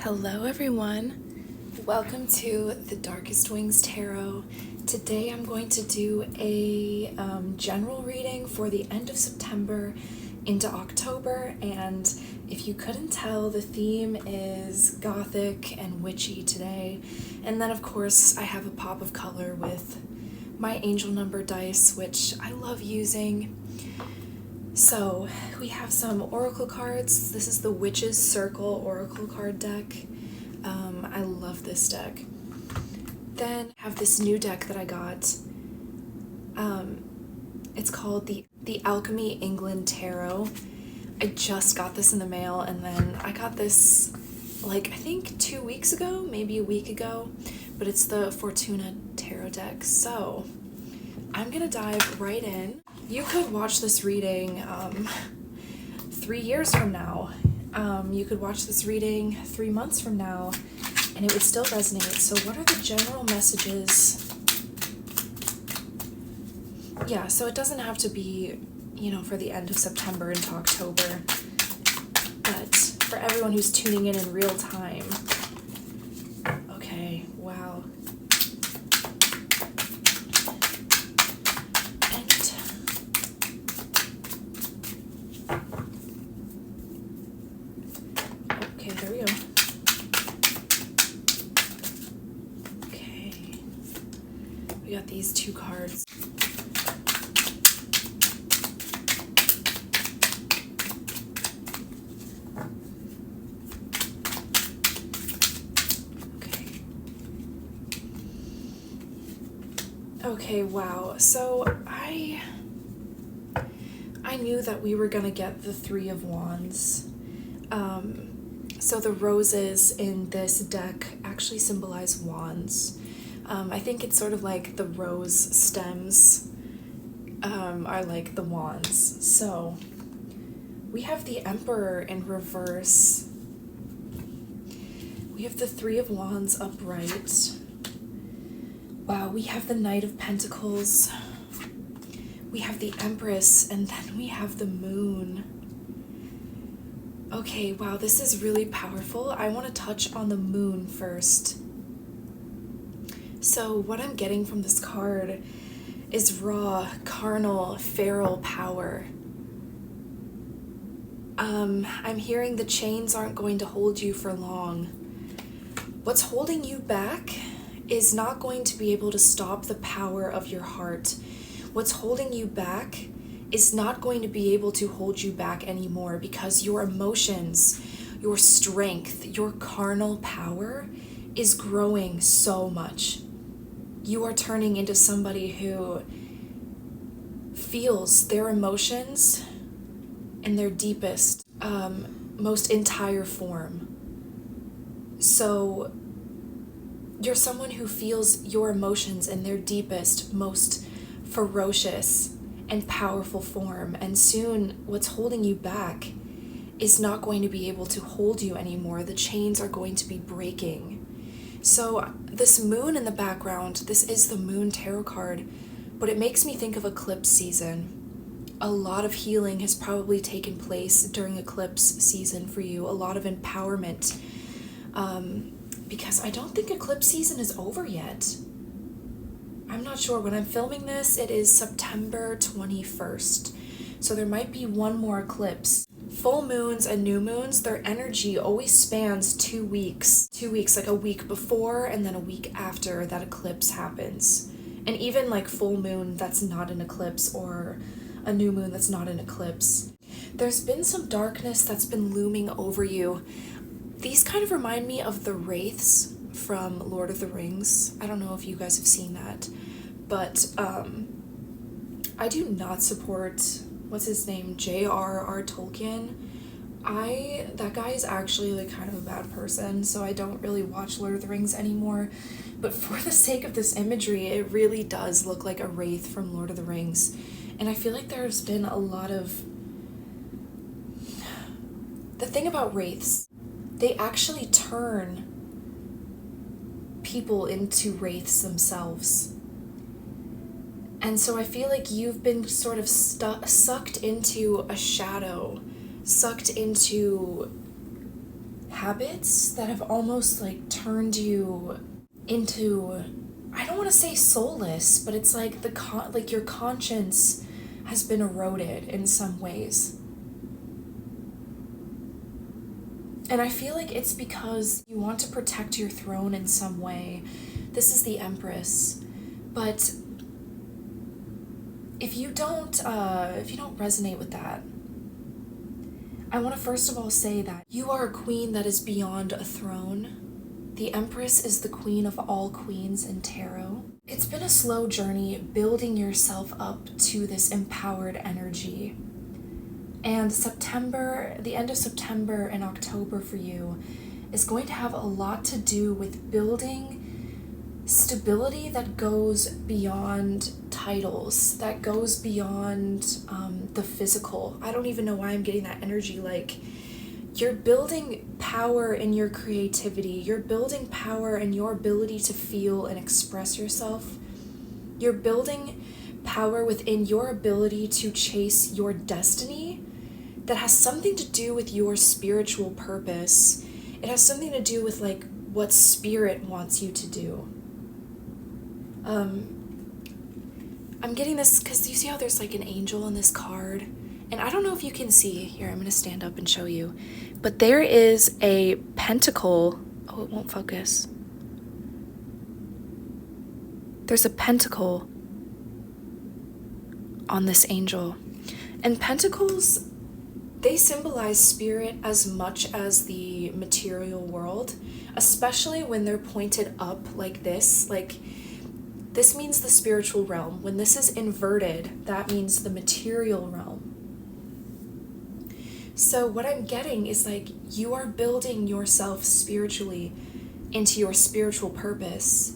Hello everyone, welcome to the Darkest Wings Tarot. Today I'm going to do a general reading for the end of September into October, and if you couldn't tell, the theme is gothic and witchy today. And then of course I have a pop of color with my angel number dice, which I love using. So we have some oracle cards. This is the Witch's Circle oracle card deck. I love this deck. Then I have this new deck that I got. It's called the Alchemy England Tarot. I just got this in the mail, and then I got this I think 2 weeks ago, maybe a week ago, but it's the Fortuna Tarot deck. So I'm gonna dive right in. You could watch this reading 3 years from now. You could watch this reading 3 months from now, and it would still resonate. So what are the general messages? Yeah, so it doesn't have to be, for the end of September into October, but for everyone who's tuning in real time. Okay, wow. Okay, there we go. Okay. We got these two cards. Okay, wow. So I knew that we were gonna get the Three of Wands. So the roses in this deck actually symbolize wands. I think it's sort of like the rose stems are like the wands. So we have the Emperor in reverse. We have the Three of Wands upright. Wow, we have the Knight of Pentacles. We have the Empress, and then we have the Moon. Okay, wow, this is really powerful. I want to touch on the Moon first. So what I'm getting from this card is raw, carnal, feral power. I'm hearing the chains aren't going to hold you for long. What's holding you back is not going to be able to stop the power of your heart. What's holding you back is not going to be able to hold you back anymore, because your emotions, your strength, your carnal power is growing so much. You are turning into somebody who feels their emotions in their deepest, most entire form. So you're someone who feels your emotions in their deepest, most ferocious and powerful form, and soon what's holding you back is not going to be able to hold you anymore. The chains are going to be breaking. So this moon in the background, this is the Moon Tarot card, but it makes me think of eclipse season. A lot of healing has probably taken place during eclipse season for you, a lot of empowerment, because I don't think eclipse season is over yet. I'm not sure. When I'm filming this, it is September 21st. So there might be one more eclipse. Full moons and new moons, their energy always spans 2 weeks. 2 weeks, like a week before and then a week after that eclipse happens. And even like full moon that's not an eclipse, or a new moon that's not an eclipse. There's been some darkness that's been looming over you. These kind of remind me of the wraiths from Lord of the Rings. I don't know if you guys have seen that, but I do not support, what's his name, J.R.R. Tolkien. That guy is actually like kind of a bad person, so I don't really watch Lord of the Rings anymore. But for the sake of this imagery, it really does look like a wraith from Lord of the Rings. And I feel like there's been a lot of... The thing about wraiths, they actually turn people into wraiths themselves. And so I feel like you've been sort of sucked into a shadow, sucked into habits that have almost like turned you into, I don't want to say soulless, but it's like like your conscience has been eroded in some ways. And I feel like it's because you want to protect your throne in some way. This is the Empress. But if you don't resonate with that, I want to first of all say that you are a queen that is beyond a throne. The Empress is the queen of all queens in tarot. It's been a slow journey building yourself up to this empowered energy. And September, the end of September and October for you is going to have a lot to do with building stability that goes beyond titles, that goes beyond the physical. I don't even know why I'm getting that energy. Like, you're building power in your creativity. You're building power in your ability to feel and express yourself. You're building power within your ability to chase your destiny that has something to do with your spiritual purpose. It has something to do with like what spirit wants you to do. I'm getting this because you see how there's like an angel in this card? And I don't know if you can see. Here, I'm going to stand up and show you. But there is a pentacle. Oh, it won't focus. There's a pentacle on this angel. And pentacles, they symbolize spirit as much as the material world, especially when they're pointed up like this. Like, this means the spiritual realm. When this is inverted, that means the material realm. So what I'm getting is like you are building yourself spiritually into your spiritual purpose.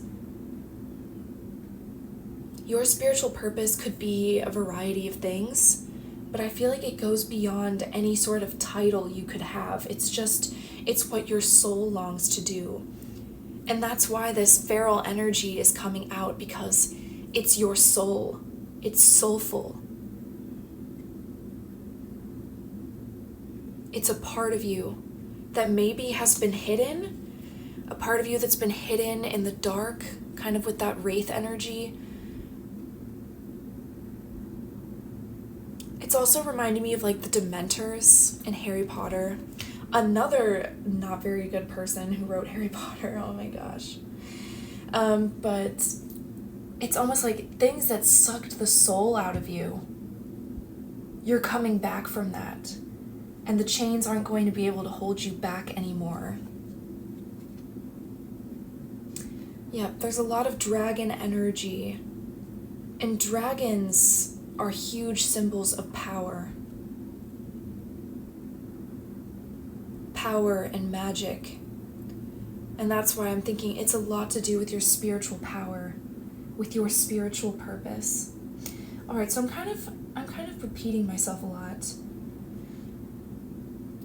Your spiritual purpose could be a variety of things, but I feel like it goes beyond any sort of title you could have. It's what your soul longs to do. And that's why this feral energy is coming out, because it's your soul. It's soulful. It's a part of you that maybe has been hidden, a part of you that's been hidden in the dark, kind of with that wraith energy. It's also reminding me of like the Dementors in Harry Potter. Another not very good person who wrote Harry Potter, oh my gosh. But it's almost like things that sucked the soul out of you. You're coming back from that. And the chains aren't going to be able to hold you back anymore. Yep, there's a lot of dragon energy. And dragons are huge symbols of power. Power and magic. And that's why I'm thinking it's a lot to do with your spiritual power, with your spiritual purpose. All right, so I'm kind of repeating myself a lot.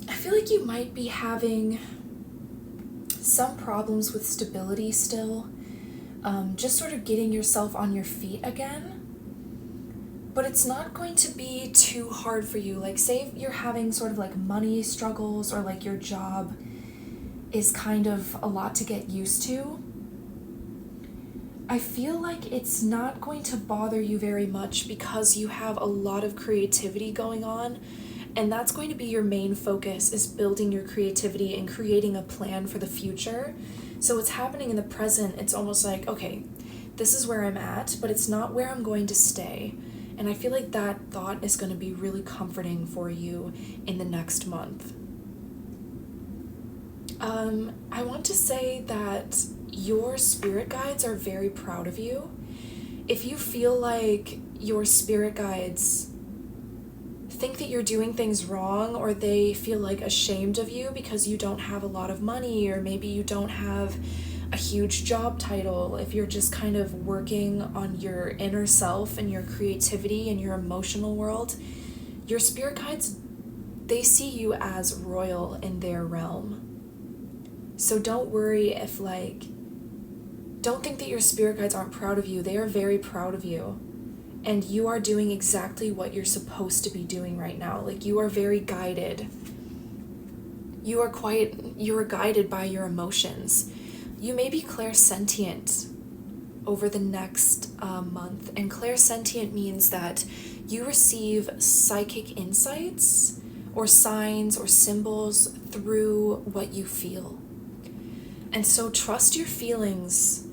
I feel like you might be having some problems with stability still, just sort of getting yourself on your feet again. But it's not going to be too hard for you. Like, say you're having sort of like money struggles, or like your job is kind of a lot to get used to. I feel like it's not going to bother you very much because you have a lot of creativity going on. And that's going to be your main focus, is building your creativity and creating a plan for the future. So what's happening in the present, it's almost like, okay, this is where I'm at, but it's not where I'm going to stay. And I feel like that thought is going to be really comforting for you in the next month. I want to say that your spirit guides are very proud of you. If you feel like your spirit guides think that you're doing things wrong, or they feel like ashamed of you because you don't have a lot of money, or maybe you don't have a huge job title, if you're just kind of working on your inner self and your creativity and your emotional world, your spirit guides, they see you as royal in their realm. So don't worry if don't think that your spirit guides aren't proud of you. They are very proud of you. And you are doing exactly what you're supposed to be doing right now. Like, you are very guided. You are guided by your emotions. You may be clairsentient over the next month. And clairsentient means that you receive psychic insights or signs or symbols through what you feel. And so trust your feelings,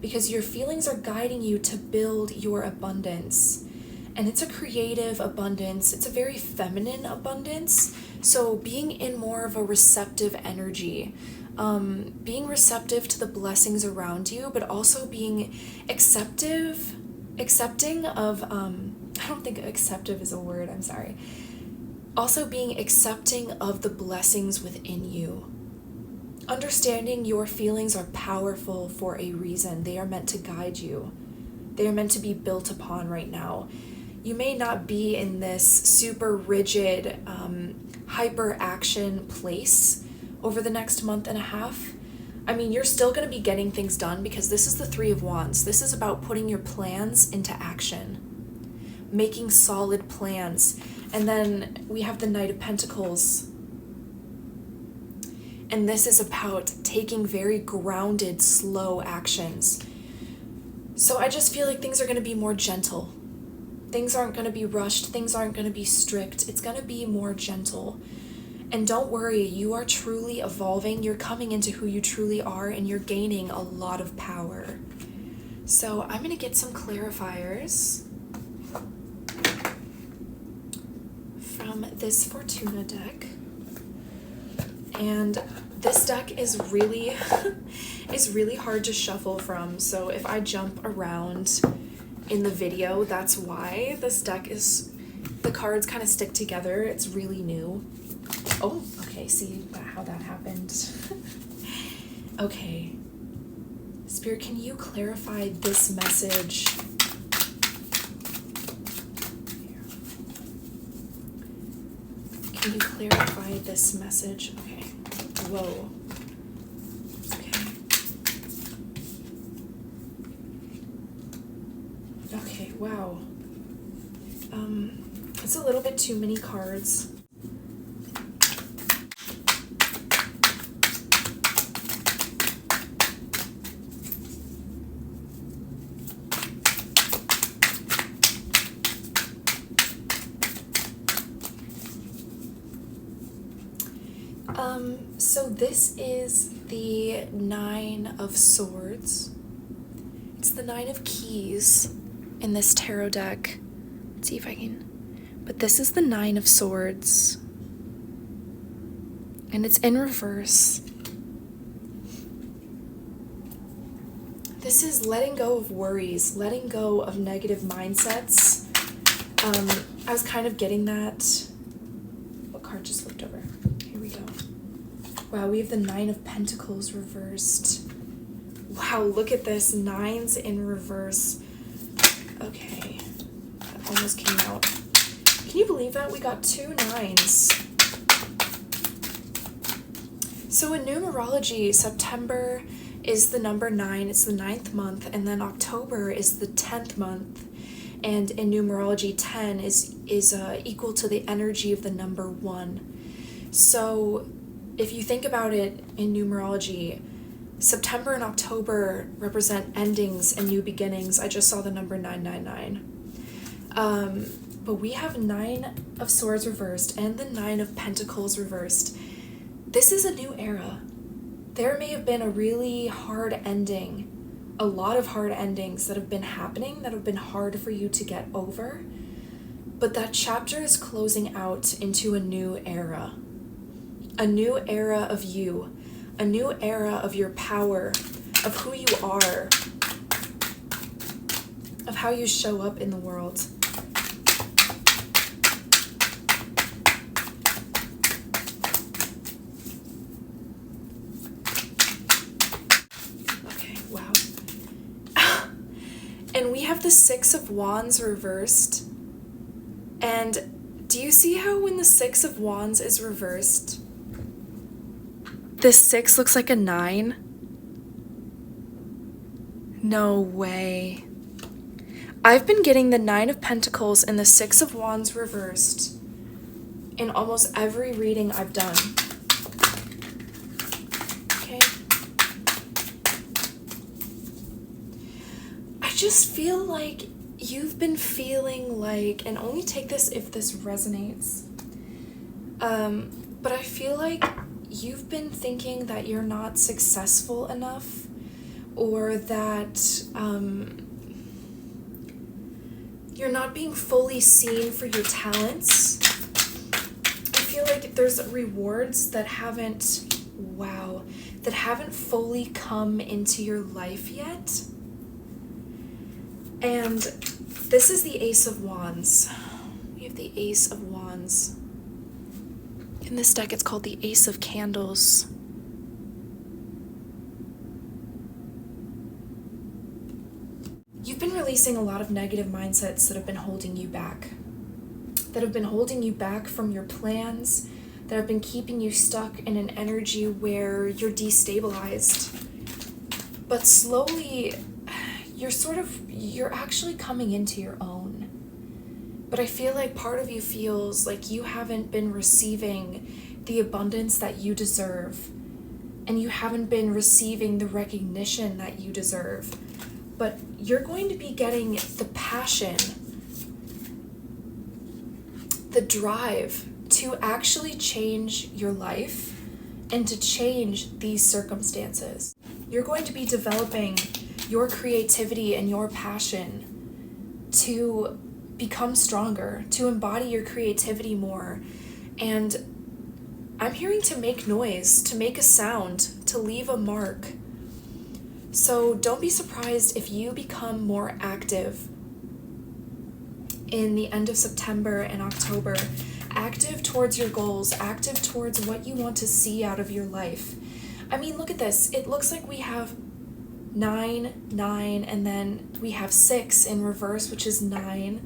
because your feelings are guiding you to build your abundance. And it's a creative abundance. It's a very feminine abundance. So being in more of a receptive energy, being receptive to the blessings around you, but also being accepting of, I don't think acceptive is a word, I'm sorry. Also being accepting of the blessings within you. Understanding your feelings are powerful for a reason. They are meant to guide you. They are meant to be built upon right now. You may not be in this super rigid, hyper action place over the next month and a half. I mean, you're still going to be getting things done, because this is the Three of Wands. This is about putting your plans into action, making solid plans. And then we have the Knight of Pentacles. And this is about taking very grounded, slow actions. So I just feel like things are going to be more gentle. Things aren't going to be rushed. Things aren't going to be strict. It's going to be more gentle. And don't worry, you are truly evolving. You're coming into who you truly are, and you're gaining a lot of power. So I'm going to get some clarifiers from this Fortuna deck. And this deck is really hard to shuffle from. So if I jump around in the video, that's why. This deck is, the cards kind of stick together. It's really new. Oh, okay, see how that happened. Okay. Spirit, can you clarify this message? Can you clarify this message? Okay. Whoa. Okay, wow. It's a little bit too many cards. So this is the Nine of Swords. It's the Nine of Keys in this tarot deck. Let's see if I can. But this is the Nine of Swords. And it's in reverse. This is letting go of worries, letting go of negative mindsets. I was kind of getting that. What card just flipped over? Here we go. Wow, we have the Nine of Pentacles reversed. Wow, look at this. Nines in reverse. Okay. That almost came out. Can you believe that? We got 2 nines. So in numerology, September is the number 9. It's the 9th month. And then October is the 10th month. And in numerology, 10 is equal to the energy of the number 1. So if you think about it in numerology, September and October represent endings and new beginnings. I just saw the number 999. But we have 9 of Swords reversed and the 9 of Pentacles reversed. This is a new era. There may have been a really hard ending, a lot of hard endings that have been happening, that have been hard for you to get over. But that chapter is closing out into a new era. A new era of you, a new era of your power, of who you are, of how you show up in the world. Okay, wow. And we have the Six of Wands reversed. And do you see how when the Six of Wands is reversed, this 6 looks like a 9? No way. I've been getting the 9 of Pentacles and the 6 of Wands reversed in almost every reading I've done. just feel like you've been feeling like, and only take this if this resonates, but I feel like you've been thinking that you're not successful enough, or that you're not being fully seen for your talents. I feel like there's rewards that haven't fully come into your life yet. And this is the Ace of Wands. We have the Ace of Wands. In this deck, it's called the Ace of Candles. You've been releasing a lot of negative mindsets that have been holding you back. That have been holding you back from your plans, that have been keeping you stuck in an energy where you're destabilized. But slowly, you're actually coming into your own. But I feel like part of you feels like you haven't been receiving the abundance that you deserve, and you haven't been receiving the recognition that you deserve. But you're going to be getting the passion, the drive to actually change your life and to change these circumstances. You're going to be developing your creativity and your passion to become stronger, to embody your creativity more. And I'm hearing to make noise, to make a sound, to leave a mark. So don't be surprised if you become more active in the end of September and October. Active towards your goals, active towards what you want to see out of your life. I mean, look at this. It looks like we have 9, 9, and then we have 6 in reverse, which is 9.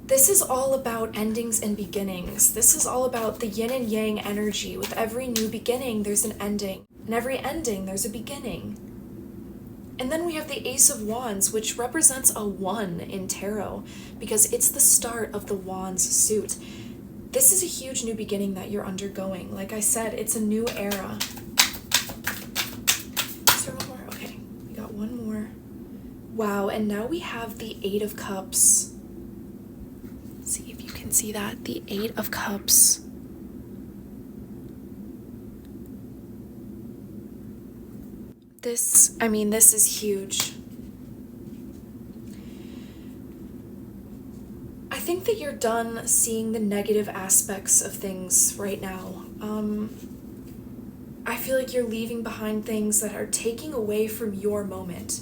This is all about endings and beginnings. This is all about the yin and yang energy. With every new beginning, there's an ending. And every ending, there's a beginning. And then we have the Ace of Wands, which represents a 1 in tarot, because it's the start of the Wands suit. This is a huge new beginning that you're undergoing. Like I said, it's a new era. Is there one more? Okay, we got one more. Wow, and now we have the 8 of Cups. Let's see if you can see that. The 8 of Cups. This is huge. I think that you're done seeing the negative aspects of things right now. I feel like you're leaving behind things that are taking away from your moment.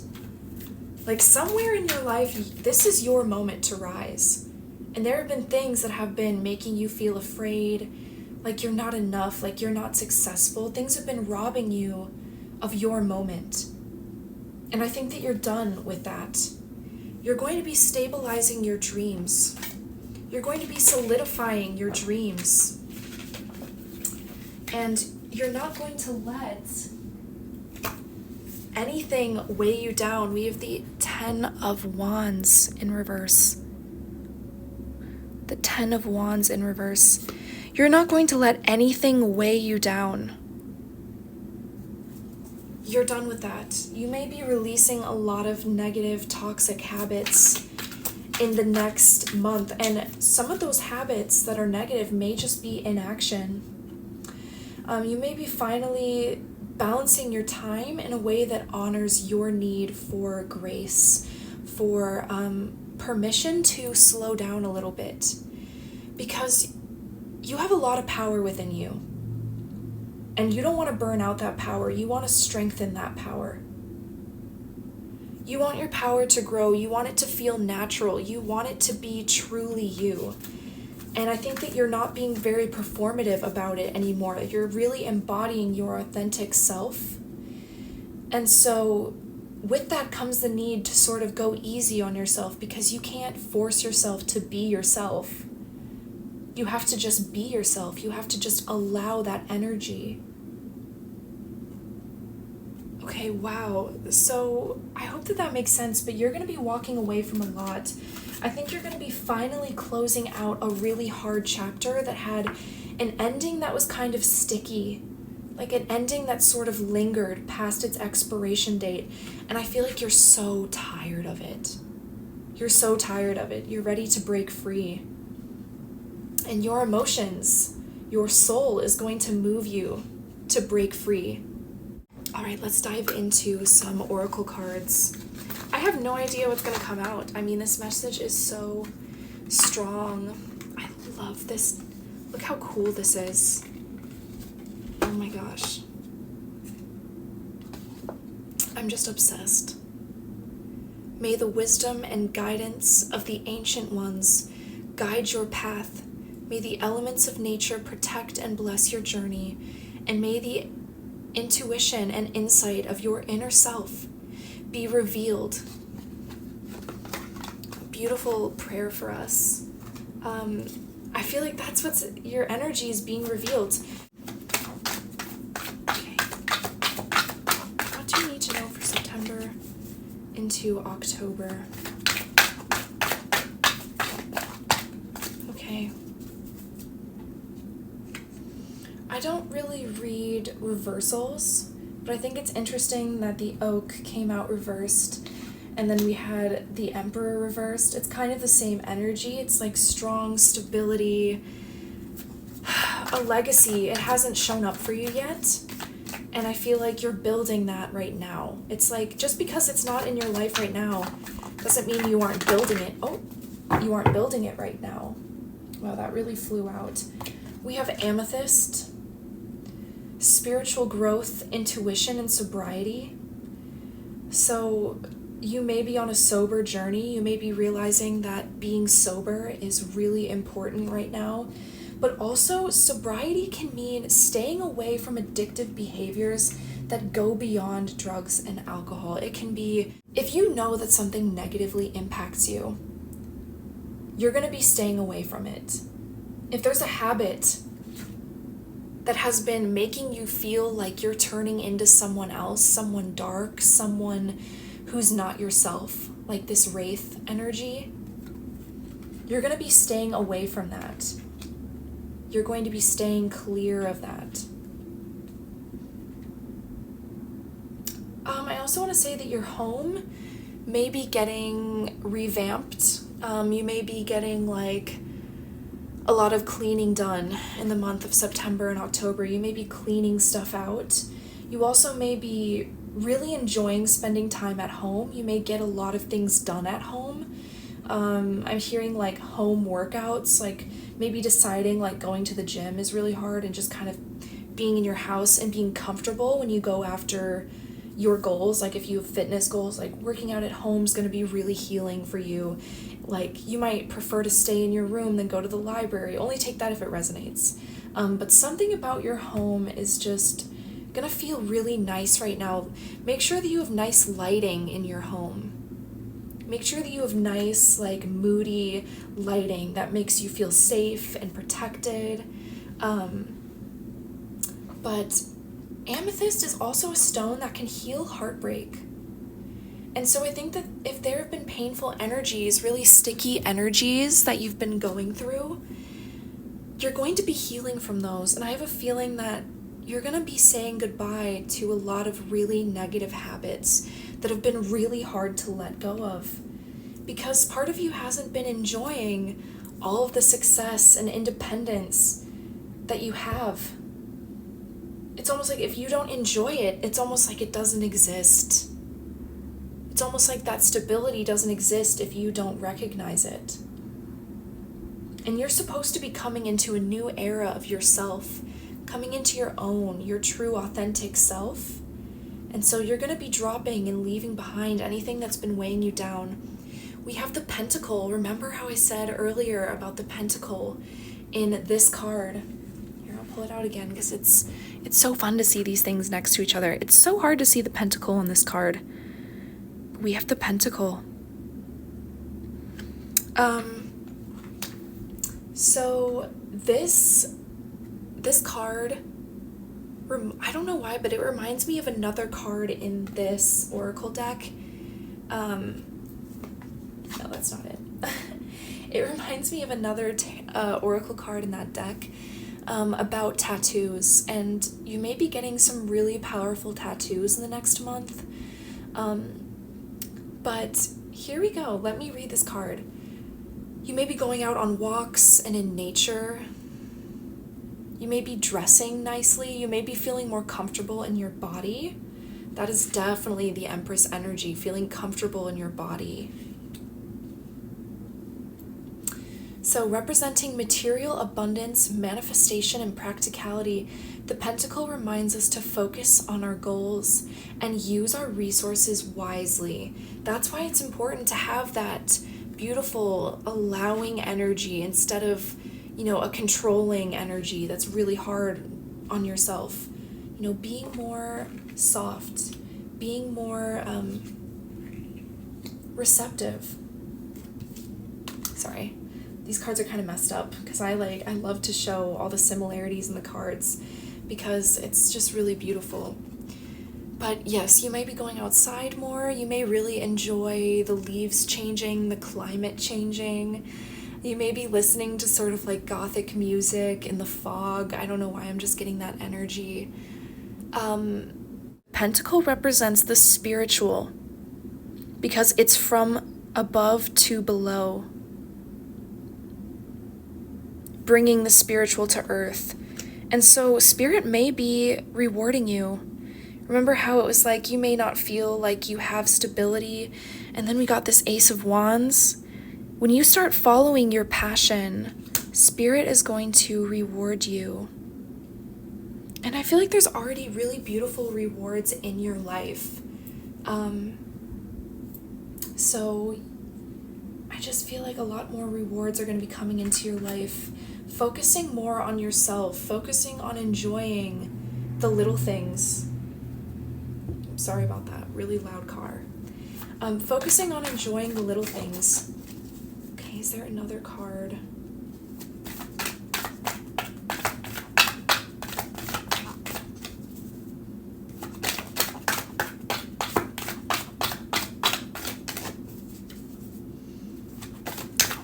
Like somewhere in your life, this is your moment to rise. And there have been things that have been making you feel afraid, like you're not enough, like you're not successful. Things have been robbing you of your moment. And I think that you're done with that. You're going to be stabilizing your dreams. You're going to be solidifying your dreams. And you're not going to let anything weigh you down. We have the 10 of Wands in reverse. The 10 of Wands in reverse. You're not going to let anything weigh you down. You're done with that. You may be releasing a lot of negative, toxic habits in the next month, and some of those habits that are negative may just be inaction. You may be finally balancing your time in a way that honors your need for grace, for permission to slow down a little bit, because you have a lot of power within you. And you don't want to burn out that power. You want to strengthen that power. You want your power to grow. You want it to feel natural. You want it to be truly you. And I think that you're not being very performative about it anymore. You're really embodying your authentic self. And so with that comes the need to sort of go easy on yourself, because you can't force yourself to be yourself. You have to just be yourself. You have to just allow that energy. Okay, wow. So I hope that makes sense, but you're going to be walking away from a lot. I think you're going to be finally closing out a really hard chapter that had an ending that was kind of sticky. like an ending that sort of lingered past its expiration date, and I feel like you're so tired of it. You're so tired of it. You're ready to break free. And your emotions, your soul is going to move you to break free. All right, let's dive into some oracle cards. I have no idea what's going to come out. I mean, this message is so strong. I love this. Look how cool this is. Oh my gosh. I'm just obsessed. May the wisdom and guidance of the ancient ones guide your path. May the elements of nature protect and bless your journey. And may the intuition and insight of your inner self be revealed. A beautiful prayer for us. I feel like that's what's your energy is being revealed. Okay. What do you need to know for September into October? Okay. I don't really read reversals, but I think it's interesting that the oak came out reversed, and then we had the Emperor reversed. It's kind of the same energy. It's like strong stability, a legacy. It hasn't shown up for you yet, and I feel like you're building that right now. It's like, just because it's not in your life right now doesn't mean you aren't building it. Oh, you aren't building it right now. Wow, that really flew out. We have amethyst, spiritual growth, intuition, and sobriety. So you may be on a sober journey. You may be realizing that being sober is really important right now. But also, sobriety can mean staying away from addictive behaviors that go beyond drugs and alcohol. It can be, if you know that something negatively impacts you, you're going to be staying away from it. If there's a habit that has been making you feel like you're turning into someone else, someone dark, someone who's not yourself, like this wraith energy, you're going to be staying away from that. You're going to be staying clear of that. I also want to say that your home may be getting revamped. You may be getting like a lot of cleaning done in the month of September and October. You may be cleaning stuff out. You also may be really enjoying spending time at home. You may get a lot of things done at home. I'm hearing like home workouts, like maybe deciding like going to the gym is really hard, and just kind of being in your house and being comfortable when you go after your goals. Like if you have fitness goals, like working out at home is going to be really healing for you. Like you might prefer to stay in your room than go to the library. Only take that if it resonates. But something about your home is just gonna feel really nice right now. Make sure that you have nice lighting in your home. Make sure that you have nice, like moody lighting that makes you feel safe and protected. But amethyst is also a stone that can heal heartbreak. And so I think that if there have been painful energies, really sticky energies that you've been going through, you're going to be healing from those. And I have a feeling that you're going to be saying goodbye to a lot of really negative habits that have been really hard to let go of. Because part of you hasn't been enjoying all of the success and independence that you have. It's almost like if you don't enjoy it, it's almost like it doesn't exist. It's almost like that stability doesn't exist if you don't recognize it. And you're supposed to be coming into a new era of yourself, coming into your own, your true authentic self. And so you're going to be dropping and leaving behind anything that's been weighing you down. We have the Pentacle. Remember how I said earlier about the Pentacle in this card? Here, I'll pull it out again because it's so fun to see these things next to each other. It's so hard to see the Pentacle in this card. We have the Pentacle. So this card, I don't know why, but it reminds me of another card in this oracle deck. No, that's not it. It reminds me of another oracle card in that deck. about tattoos, and you may be getting some really powerful tattoos in the next month. But here we go. Let me read this card. You may be going out on walks and in nature. You may be dressing nicely. You may be feeling more comfortable in your body. That is definitely the Empress energy, feeling comfortable in your body. So representing material abundance, manifestation, and practicality, the Pentacle reminds us to focus on our goals and use our resources wisely. That's why it's important to have that beautiful, allowing energy instead of, a controlling energy that's really hard on yourself. Being more soft, being more receptive. Sorry. These cards are kind of messed up because I love to show all the similarities in the cards because it's just really beautiful. But yes, you may be going outside more. You may really enjoy the leaves changing, the climate changing. You may be listening to sort of like gothic music in the fog. I don't know why I'm just getting that energy. Pentacle represents the spiritual because it's from above to below, bringing the spiritual to earth. And so spirit may be rewarding you. Remember how it was like you may not feel like you have stability, and then we got this Ace of Wands. When you start following your passion, spirit is going to reward you. And I feel like there's already really beautiful rewards in your life. So I just feel like a lot more rewards are going to be coming into your life. Focusing more on yourself, focusing on enjoying the little things. Sorry about that, really loud car. Focusing on enjoying the little things. Okay, is there another card?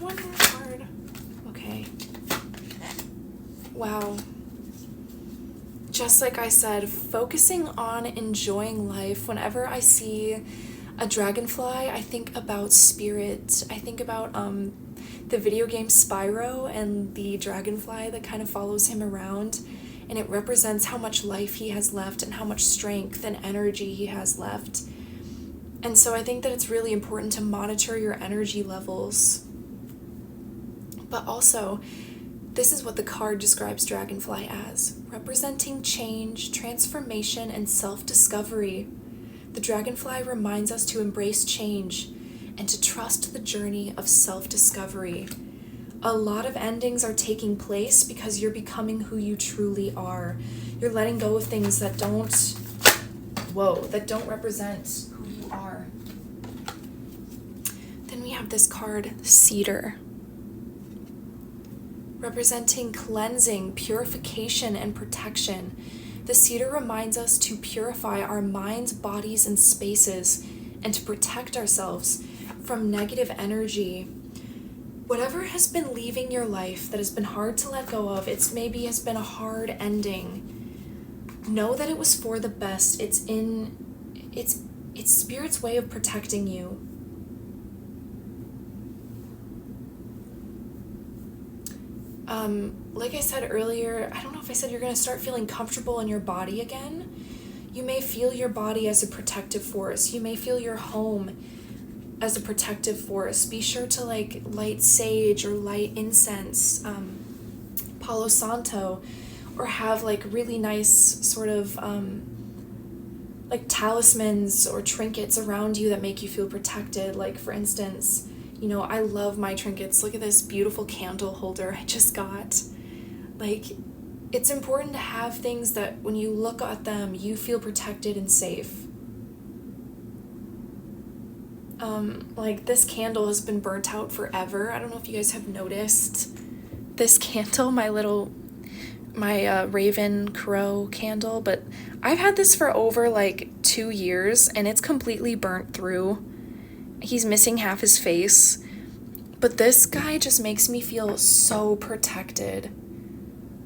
One more card. Okay. Wow. Just like I said, focusing on enjoying life. Whenever I see a dragonfly, I think about spirit. I think about the video game Spyro and the dragonfly that kind of follows him around, and it represents how much life he has left and how much strength and energy he has left. And so I think that it's really important to monitor your energy levels. But also, this is what the card describes Dragonfly as, representing change, transformation, and self-discovery. The Dragonfly reminds us to embrace change and to trust the journey of self-discovery. A lot of endings are taking place because you're becoming who you truly are. You're letting go of things that don't represent who you are. Then we have this card, Cedar, representing cleansing, purification, and protection. The cedar reminds us to purify our minds, bodies, and spaces, and to protect ourselves from negative energy. Whatever has been leaving your life that has been hard to let go of, it's maybe has been a hard ending. Know that it was for the best. It's Spirit's way of protecting you. Like I said earlier, I don't know if I said you're going to start feeling comfortable in your body again. You may feel your body as a protective force. You may feel your home as a protective force. Be sure to light sage or light incense, Palo Santo, or have really nice sort of talismans or trinkets around you that make you feel protected. Like for instance, I love my trinkets. Look at this beautiful candle holder I just got. It's important to have things that when you look at them, you feel protected and safe. This candle has been burnt out forever. I don't know if you guys have noticed. This candle, my Raven Crow candle, but I've had this for over 2 years and it's completely burnt through. He's missing half his face, but this guy just makes me feel so protected.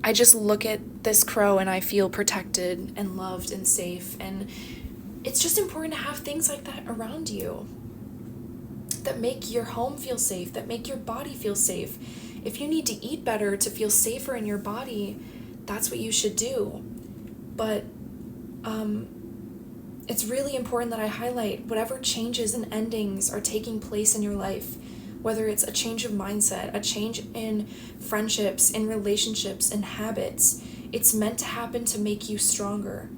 I just look at this crow and I feel protected and loved and safe. And it's just important to have things like that around you that make your home feel safe, that make your body feel safe. If you need to eat better to feel safer in your body, that's what you should do. But it's really important that I highlight whatever changes and endings are taking place in your life, whether it's a change of mindset, a change in friendships, in relationships, in habits, it's meant to happen to make you stronger.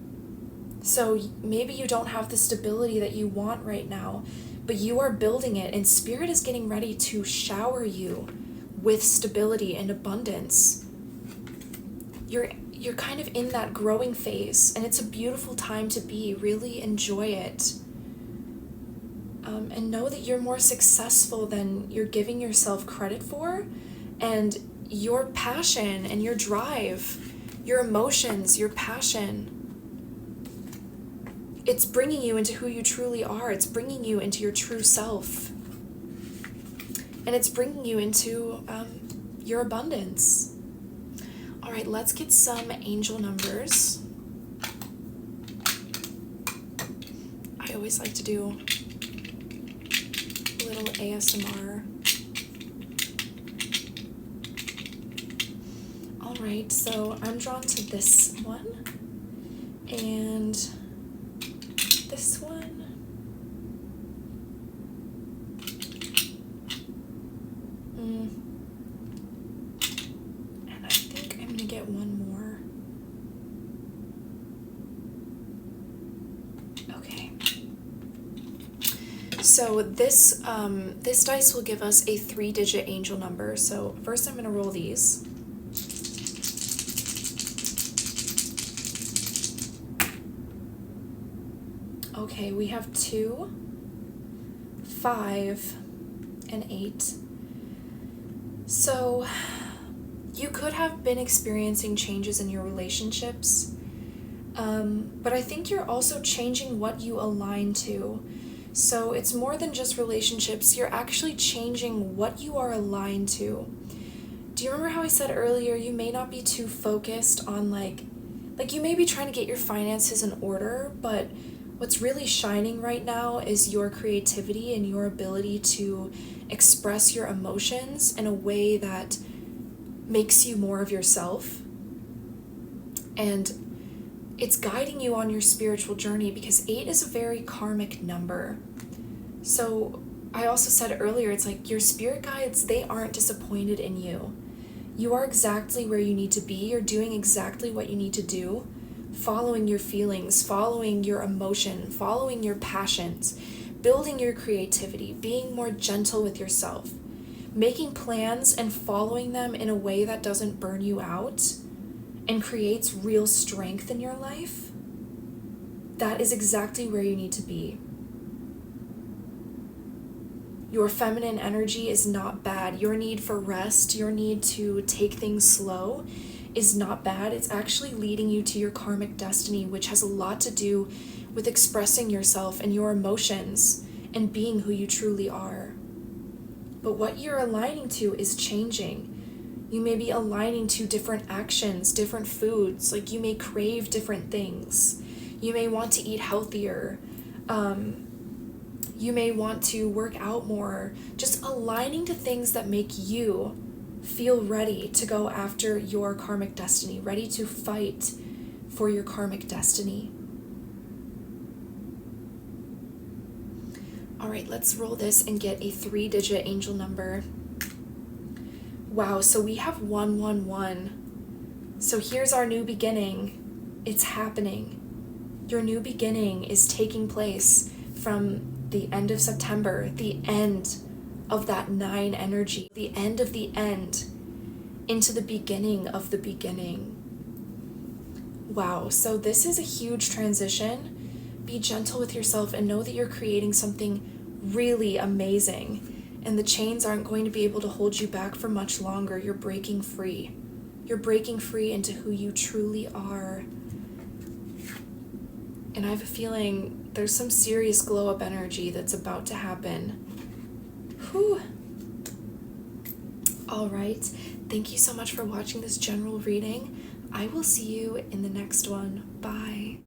So maybe you don't have the stability that you want right now, but you are building it, and Spirit is getting ready to shower you with stability and abundance. You're kind of in that growing phase, and it's a beautiful time to be. Really enjoy it. And know that you're more successful than you're giving yourself credit for, and your passion and your drive, your emotions, your passion, it's bringing you into who you truly are. It's bringing you into your true self. And it's bringing you into your abundance. All right, let's get some angel numbers. I always like to do a little ASMR. All right, so I'm drawn to this one and this one. And I think I'm gonna get one more. Okay. So this dice will give us a 3-digit angel number. So first I'm gonna roll these. Okay, we have 2, 5, and 8. So you could have been experiencing changes in your relationships, but I think you're also changing what you align to. So it's more than just relationships. You're actually changing what you are aligned to. Do you remember how I said earlier, you may not be too focused on like you may be trying to get your finances in order, but what's really shining right now is your creativity and your ability to express your emotions in a way that makes you more of yourself. And it's guiding you on your spiritual journey because 8 is a very karmic number. So I also said earlier, it's like your spirit guides, they aren't disappointed in you. You are exactly where you need to be. You're doing exactly what you need to do. Following your feelings, following your emotion, following your passions, building your creativity, being more gentle with yourself, making plans and following them in a way that doesn't burn you out and creates real strength in your life. That is exactly where you need to be. Your feminine energy is not bad. Your need for rest, your need to take things slow is not bad. It's actually leading you to your karmic destiny, which has a lot to do with expressing yourself and your emotions and being who you truly are. But what you're aligning to is changing. You may be aligning to different actions, different foods, like you may crave different things. You may want to eat healthier. You may want to work out more. Just aligning to things that make you feel ready to go after your karmic destiny, ready to fight for your karmic destiny. All right, let's roll this and get a 3-digit angel number. Wow, so we have 111. So here's our new beginning. It's happening. Your new beginning is taking place from the end of September, the end of that 9 energy, the end of the end, into the beginning of the beginning. Wow, so this is a huge transition. Be gentle with yourself and know that you're creating something really amazing, and the chains aren't going to be able to hold you back for much longer. You're breaking free. You're breaking free into who you truly are. And I have a feeling there's some serious glow up energy that's about to happen. Whew. All right, Thank you so much for watching this general reading. I will see you in the next one. Bye.